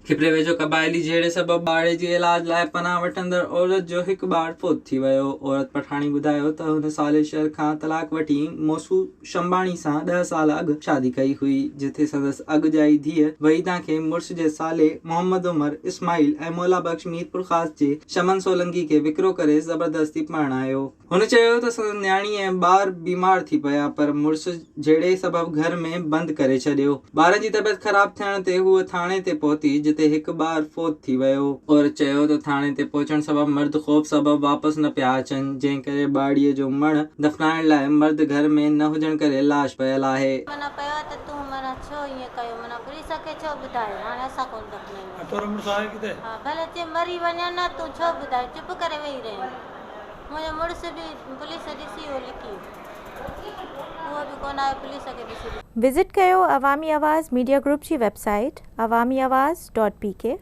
खिपरे वेझो क़बाइली जहिड़े सबब ॿार जे इलाज लाइ पनाह वठंदड़ औरत जो हिकु ॿार फोत थी वियो। औरत पठाणी ॿुधायो त हुन सालेशर खां तलाक वठी मोसू शंबाणी सां 10 साल अॻु शादी कई हुई, जिथे संदसि अॻुजाई धीअ वहीदा खे मुड़ुस जे साले मोहम्मद उमर इस्माइल ऐं मौला बख्श मीरपुर ख़ास जे शमन सोलंकी खे विकिरो करे ज़बरदस्ती परणायो। हुन चयो त संदसि न्याणी ऐं ॿार बीमार थी पिया, पर मुड़ुस जहिड़े सबब घर में बंदि करे छॾियो। ॿार जी तबियत ख़राब थियण ते हूअ थाणे ते पहुती, जिते हिकु ॿार फोत थी वियो। और चयो त थाणे ते पहुचण सबब मर्द ख़ौफ़ सबब वापसि न पिया अचनि, जंहिं करे ॿाड़ीअ जो मण दफ़नाइण लाइ मर्द घर में न हुजण करे लाश पियल आहे। मना पयो त तूं मना छो ईअं कयो, मना पुलिस खे छो ॿुधायो, हाणे असां कोन दफ़नायूं। तोरो मुड़ुस आहे किथे? हा भले ते मरी वञे न, तूं छो ॿुधाए, चुप करे वेही रही। मुंहिंजो मुड़ुस बि पुलिस ॾिसी हो लिखी, उहो बि कोन आयो पुलिस खे ॾिसी। विज़िट कयो अवामी आवाज़ मीडिया ग्रुप जी वेबसाइट awamiawaz.pk।